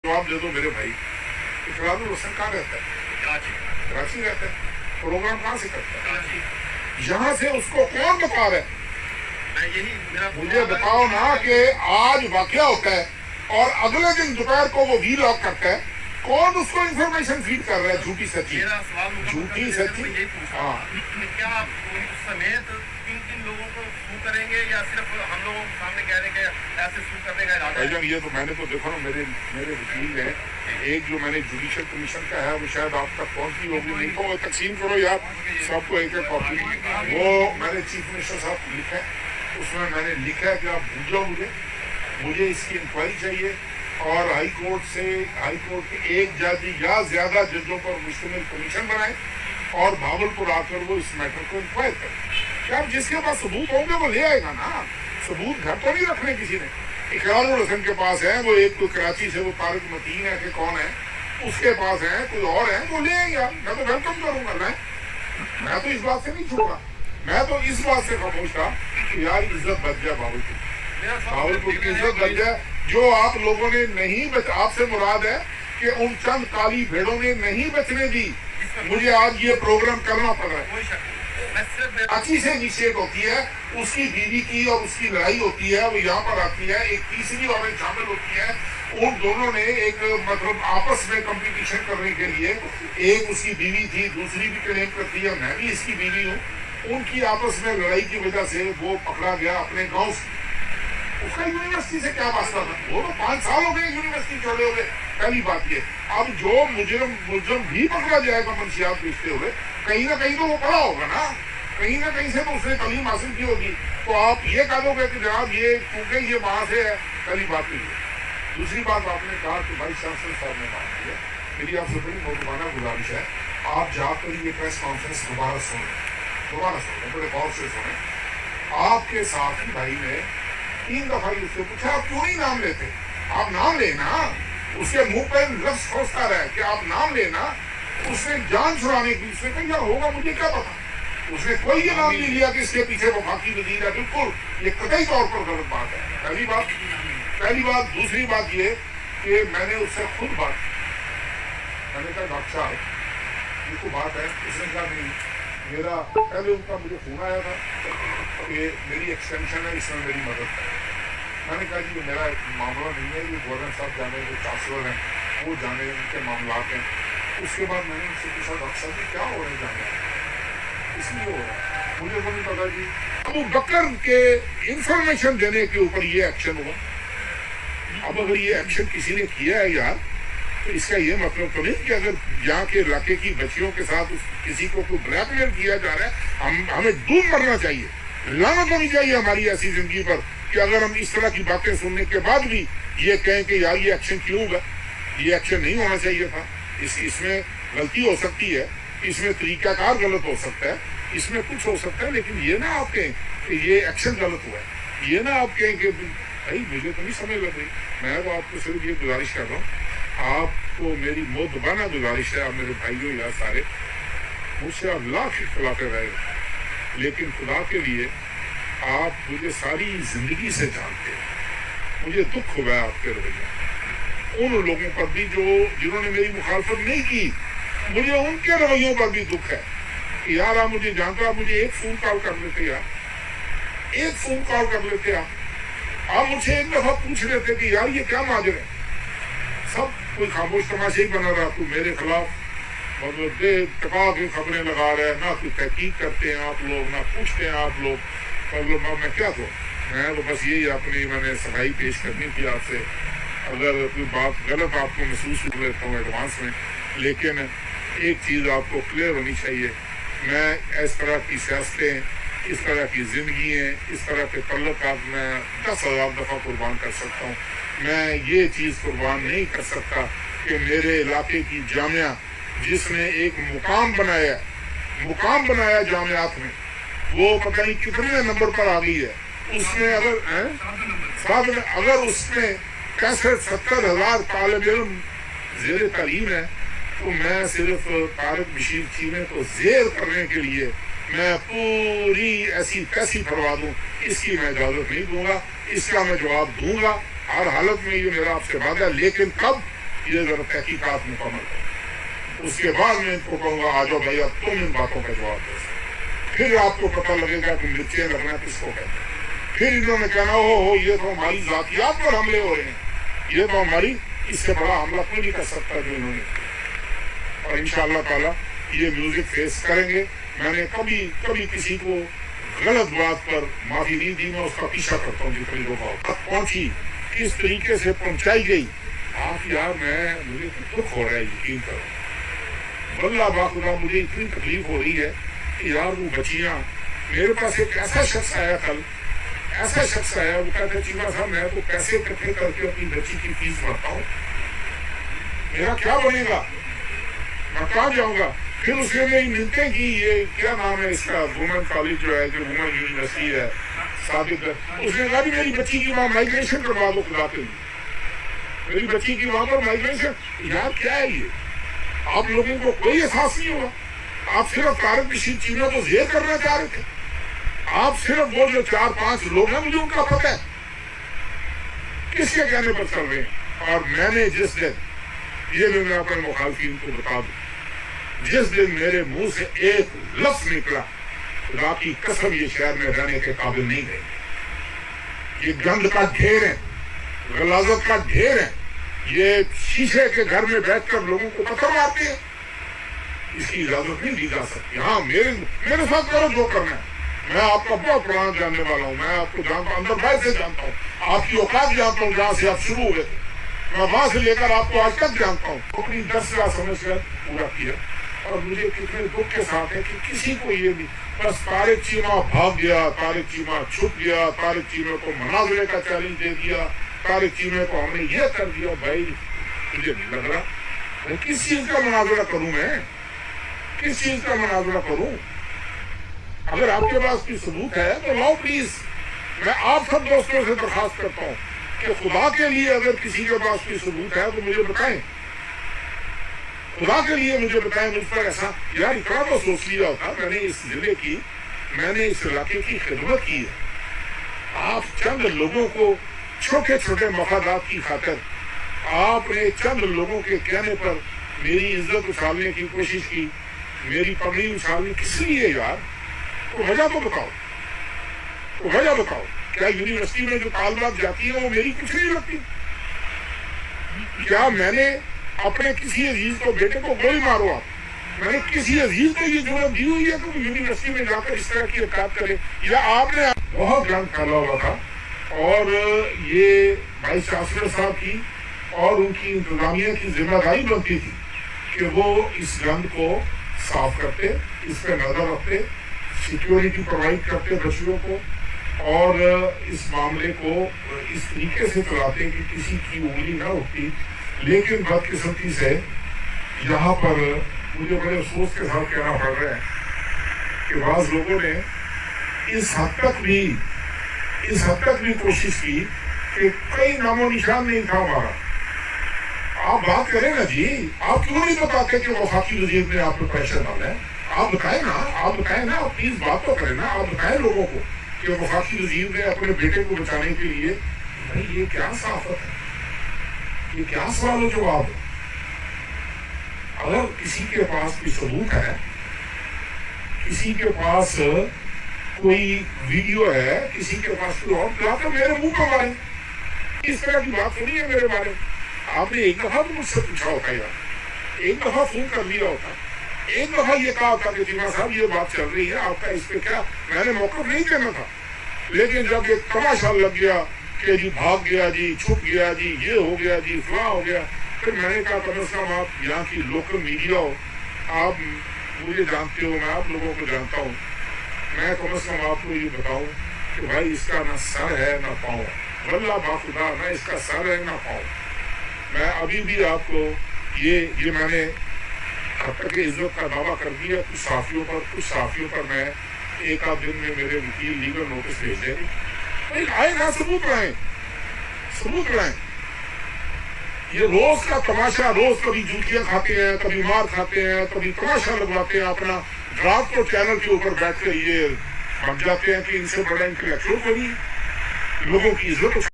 जवाब दे दो मेरे भाई, इकरारुल हसन कहाँ रहता है? कराची रहता है। प्रोग्राम कहाँ से करता है? यहाँ से उसको कौन बता रहा है? मुझे बताओ ना कि आज वाकया होता है और अगले दिन दोपहर को वो वीलॉग करता है, कौन उसको इंफॉर्मेशन फीड कर रहा है? झूठी सच्ची, झूठी सच्ची। हाँ, क्या उस समेत किन लोगों को सू करेंगे या सिर्फ हम लोगों के सामने कह रहे हैं कि ऐसे सू करने का इरादा है? ये तो मैंने तो देखो ना, मेरे वकील है एक जो मैंने जुडिशल कमीशन का है वो शायद आप तक पहुंचती होगी, नहीं तो तकसीम करो यार सबको एक एक कॉपी। वो मैंने चीफ मिनिस्टर साहब को लिखा है, उसमें मैंने लिखा है कि आप भूल जाओ, मुझे इसकी इंक्वायरी चाहिए और हाई कोर्ट के एक जज या ज्यादा जजों पर मुश्तमिल कमीशन बनाए और भावलपुर आकर वो इस मैटर को इंक्वायर करें। क्या जिसके पास सबूत होंगे वो ले आएगा ना, सबूत घर तो नहीं रखने किसी ने। इकरारुल हसन के पास है, वो एक तो कराची से वो तारिक मतीन है कि कौन है, उसके पास है, कोई और है, वो ले आएगा। मैं तो वेलकम करूंगा, मैं तो इस बात से नहीं छूटा, मैं तो इस बात से खामोश था कि यार इज्जत बच जाए भावलपुर की इज्जत बच जाए। जो आप लोगों ने नहीं आपसे मुराद है कि उन चंद काली भेड़ों ने नहीं बचने दी, मुझे आज ये प्रोग्राम करना पड़ रहा है। कराची से निषेध होती है, उसकी बीवी की और उसकी लड़ाई होती है, वो यहाँ पर आती है, एक तीसरी औरत शामिल होती है, उन दोनों ने एक मतलब आपस में कंपटीशन करने के लिए, एक उसकी बीवी थी, दूसरी भी क्लेम करती है मैं भी इसकी बीवी हूँ, उनकी आपस में लड़ाई की वजह से वो पकड़ा गया अपने गाँव से। उसका यूनिवर्सिटी से क्या वास्ता था? वो तो 5 साल हो गए यूनिवर्सिटी छोड़े हुए। पहली बात ये, अब जो मुजरम भी पकड़ा जाएगा मंशियात बेचते हुए, कहीं ना कहीं तो वो पढ़ा होगा ना, कहीं ना कहीं से तो उसने तालीम हासिल की होगी। तो आप ये कह दोगे कि जनाब ये क्योंकि ये वहां से है, पहली बात तो ये। दूसरी बात आपने कहा कि वाइस चांसलर साहब ने मांग दिया, मेरी आपसे बड़ी मोहब्बाना गुजारिश है, आप जाकर ये प्रेस कॉन्फ्रेंस दोबारा सुने, बड़े गौर से सुने। आपके साथी भाई ने 3 दफा उससे पूछा आप क्यों नहीं नाम लेते? आप नाम लेना, उसके मुंह पर लफ्ज सोचता रहे कि आप नाम लेना। उसने जान छुड़ाने की उसने कहा होगा मुझे क्या पता, उसने कोई ये नाम नहीं लिया कि इसके पीछे वफाकी वजीर है। बिल्कुल ये कतई तौर पर गलत बात है, पहली बात। दूसरी बात ये कि मैंने उससे खुद बात, मैंने कहा डॉक्टर साहब ये तो बात है, उसने कहा नहीं, मेरा पहले उनका मुझे फोन आया था कि मेरी एक्सटेंशन है, इसमें मेरी मदद है। मैंने कहा जी मेरा मामला नहीं है, ये गवर्नर साहब जाने, जो चांसलर हैं वो जाने, उनके मामला हैं। उसके बाद मैंने उनसे पूछा डॉक्टर साहब जी क्या हो रहे जाने, इसलिए हो रहा है मुझे तो नहीं पता जी। अबू बकर के इंफॉर्मेशन देने के ऊपर ये एक्शन हुआ। अब अगर ये एक्शन किसी ने किया है यार, तो इसका ये मतलब तो नहीं कि अगर यहाँ के इलाके की बच्चियों के साथ किसी को कोई ब्लैकमेल किया जा रहा है, हमें डूब मरना चाहिए, लानत होनी चाहिए हमारी ऐसी जिंदगी पर कि अगर हम इस तरह की बातें सुनने के बाद भी ये कहें कि यार ये एक्शन क्यों हुआ, ये एक्शन नहीं होना चाहिए था। इसमें गलती हो सकती है, इसमें तरीकाकार गलत हो सकता है, इसमें कुछ हो सकता है, लेकिन ये ना आप कहें कि ये एक्शन गलत हुआ है, ये ना आप कहें कि भाई मुझे तो नहीं समझ लग रही। मैं तो आपको सिर्फ ये गुजारिश कर रहा हूँ, आपको मेरी मोहब्बाना गुजारिश है, आप मेरे भाइयों या सारे, मुझसे आप लाख इख्तिलाफ़ें रहे, लेकिन खुदा के लिए आप मुझे सारी जिंदगी से जानते हैं, मुझे दुख हुआ है आपके रवैये, उन लोगों पर भी जिन्होंने मेरी मुखालफत नहीं की, मुझे उनके रवैयों पर भी दुख है। यार आप मुझे जानते हो, आप मुझे एक फोन कॉल कर लेते यार, एक फोन कॉल कर लेते आप मुझसे एक दफा पूछ लेते कि यार ये क्या माजरा है। सब कोई खामोश तमाशा ही बना रहा, तू मेरे खिलाफ मतलब टका के खबरें लगा रहे हैं, ना कोई तहकीक करते हैं आप लोग, ना पूछते हैं आप लोग, मतलब मैं क्या कहूँ, मैं तो बस यही अपनी मैंने सफाई पेश करनी थी आपसे। अगर कोई बात गलत आपको महसूस कर लेता हूँ एडवांस में, लेकिन एक चीज़ आपको क्लियर होनी चाहिए, मैं इस तरह की सियासतें, इस तरह की ज़िंदगी, इस तरह के तल्लुकात मैं 10,000 दफ़ा कुर्बान कर सकता हूँ। मैं ये चीज़ कुर्बान नहीं कर सकता कि मेरे इलाके की जामिया जिसने एक मुकाम बनाया जामियात में, वो पता नहीं कितने नंबर पर आ गई है, उसमें अगर उसमें 65-70 हज़ार तालिब इल्म ज़ेर तालीम है, तो मैं सिर्फ तारिक बशीर चीमे को ज़ेर करने के लिए मैं पूरी ऐसी तैसी फरवा दूं, इसकी मैं इजाज़त नहीं दूंगा, इसका मैं जवाब दूंगा हर हालत में, ये मेरा आपसे वादा है। लेकिन कब یہ ذرا تحقیقات مکمل کرو، اس کے بعد میں ان کو کہوں گا آ جاؤ بھائی اب تم ان باتوں کا جواب دو، پھر آپ کو پتہ لگے گا کہ مرچیں لگنا کس کو کہتے ہیں۔ پھر انہوں نے کہنا ہو یہ تو ہماری ذاتیات پر حملے ہو رہے ہیں، یہ تو ہماری اس سے بڑا حملہ کوئی نہیں کر سکتا جو انہوں نے کیا۔ اور انشاءاللہ تعالیٰ یہ میوزک فیس کریں گے۔ میں نے کبھی کسی کو غلط بات پر معافی نہیں دی، میں اس کا پیچھا کرتا ہوں جتنی دفعہ تک پہنچی کس طریقے سے پہنچائی گئی۔ آپ یار مجھے دکھ ہو رہا ہے، یقین کرو واللہ باخدا مجھے اتنی تکلیف ہو رہی ہے کہ یار وہ بچیاں، میرے پاس ایک ایسا شخص آیا کل، وہ کہتا ہے چیما صاحب میں تو پیسے اکٹھے کر کے اپنی بچی کی فیس بھرتا ہوں، میرا کیا بنے گا، میں کہاں جاؤں گا۔ پھر اس نے میری منتیں کی، یہ کیا نام ہے اس کا، وومن کالج جو ہے، جو وومن یونیورسٹی ہے صادق، اس نے کہا کہ میری بچی کی وہاں مائگریشن کروا دو خدا کے لیے، میری بچی کی وہاں پر مائگریشن۔ یار کیا ہے یہ، آپ لوگوں کو کوئی احساس نہیں ہوا، آپ صرف طارق رشید چیمہ کو زیر کرنا چاہ رہے تھے، آپ صرف وہ جو 4-5 لوگ ہیں مجھے ان کا پتہ ہے کس کے کہنے پر چل رہے ہیں۔ اور میں نے جس دن، یہ بھی میں اپنے مخالفین کو بتا دوں، جس دن میرے منہ سے ایک لفظ نکلا خدا کی قسم یہ شہر میں رہنے کے قابل نہیں رہے، یہ گند کا ڈھیر ہے، غلاظت کا ڈھیر ہے، یہ شیشے کے گھر میں بیٹھ کر لوگوں کو پتھر مارتے ہیں، اس کی اجازت نہیں دی جا سکتی۔ ہاں میرے ساتھ کرو جو کرنا ہے، میں آپ کا بہت پرانا جاننے والا ہوں، میں آپ کو جانتا ہوں، اندر باہر سے جانتا ہوں، آپ کی اوقات جانتا ہوں جہاں سے آپ شروع ہوئے تھے، میں وہاں سے لے کر آپ کو آج تک جانتا ہوں، اپنی 10 سال سمجھ کر پورا کیا۔ اور مجھے کتنے دکھ کے ساتھ ہے کہ کسی کو یہ بھی، بس طارق چیمہ بھاگ گیا، طارق چیمہ چھپ گیا، طارق چیمہ کو مناظرے کا چیلنج دے دیا، طارق چیمہ کو ہم نے یہ کر دیا۔ بھائی مجھے نہیں لگ رہا میں کس چیز کا مناظرہ کروں، میں کس چیز کا مناظرہ کروں؟ اگر آپ کے پاس کوئی ثبوت ہے تو لاؤ پلیز۔ میں آپ سب دوستوں سے درخواست کرتا ہوں کہ خدا کے لیے اگر کسی کے پاس کوئی ثبوت ہے تو مجھے بتائیں، خدا کے لیے مجھے بتائیں۔ مجھ پر ایسا یار اتنا تو سوچ لیا ہوتا، میں نے اس ضلع کی، میں نے اس علاقے کی خدمت کی ہے۔ آپ چند لوگوں کو چھوٹے چھوٹے مفادات کی خاطر آپ نے چند لوگوں کے کہنے پر میری عزت اچھالنے کی کوشش کی، میری پگڑی اچھالنے کس لیے یار؟ تو وجہ تو بتاؤ، تو وجہ بتاؤ۔ کیا یونیورسٹی میں جو طالبات جاتی ہیں وہ میری کچھ نہیں لگتی؟ کیا میں نے اپنے کسی عزیز کو، بیٹے کو گولی مارو آپ، میں نے کسی عزیز کو یہ جرأت دی ہوئی ہے کہ وہ یونیورسٹی میں جا کر اس طرح کی حرکات کرے؟ یا آپ نے بہت گند پھیلا ہوا تھا اور یہ وائس چانسلر صاحب کی اور ان کی انتظامیہ کی ذمہ داری بنتی تھی کہ وہ اس گند کو صاف کرتے، اس پہ نظر رکھتے، سیکیورٹی پرووائڈ کرتے بچیوں کو، اور اس معاملے کو اس طریقے سے چلاتے کہ کسی کی انگلی نہ اٹھتی۔ لیکن بدقسمتی سے یہاں پر مجھے بڑے افسوس کے ساتھ کہنا پڑ رہا ہے کہ بعض لوگوں نے اس حد تک بھی کوشش کی کہ کئی نام و نشان نہیں تھا ہمارا۔ آپ بات کریں نا جی، آپ کیوں نہیں بتاتے کہ وفاقی وزیر نے آپ پہ پریشر ڈالا ہے؟ آپ بتائیں نا، آپ پلیز بات تو کریں نا، آپ بتائیں لوگوں کو کہ وفاقی وزیر نے اپنے بیٹے کو بچانے کے لیے۔ بھائی یہ کیا صحافت ہے، یہ کیا سوال و جواب ہے؟ اگر کسی کے پاس کوئی ثبوت ہے، کسی کے پاس کوئی ویڈیو ہے، کسی کے پاس کوئی اور، لا کر میرے منہ پہ ماریں۔ اس طرح کی بات سنی ہے میرے بارے میں؟ آپ نے ایک دفعہ تو مجھ سے پوچھا ہوتا یار، ایک دفعہ فون کر لیا ہوتا، ایک دفعہ یہ کہا ہوتا کہ چیمہ صاحب یہ بات چل رہی ہے آپ کا اس پہ کیا؟ میں نے موقف نہیں دینا تھا، لیکن جب ایک تماشا لگ گیا کہ جی بھاگ گیا جی، چھپ گیا جی، یہ ہو گیا جی، فلاں ہو گیا، پھر میں نے کہا کم از کم آپ یہاں کی لوکل میڈیا ہو، آپ مجھے جانتے ہو، میں آپ لوگوں کو جانتا ہوں، میں کم از کم آپ کو یہ بتاؤں کہ بھائی اس کا نہ سر ہے نہ پاؤں، واللہ باخدا نہ اس کا سر ہے نہ پاؤں۔ میں ابھی بھی آپ کو یہ میں نے اب تک عزت کا دعویٰ کر دیا کچھ صحافیوں پر میں ایک آدھ دن میں میرے وکیل لیگل نوٹس بھیج دیں گے، آئے نا ثبوت لائیں۔ یہ روز کا تماشا، روز کبھی جوتیاں کھاتے ہیں، کبھی مار کھاتے ہیں، کبھی تماشا لگواتے ہیں، اپنا رات کو چینل کے اوپر بیٹھ کے یہ بن جاتے ہیں کہ ان سے بڑا انٹلیکچوئل کوئی نہیں، لوگوں کی عزت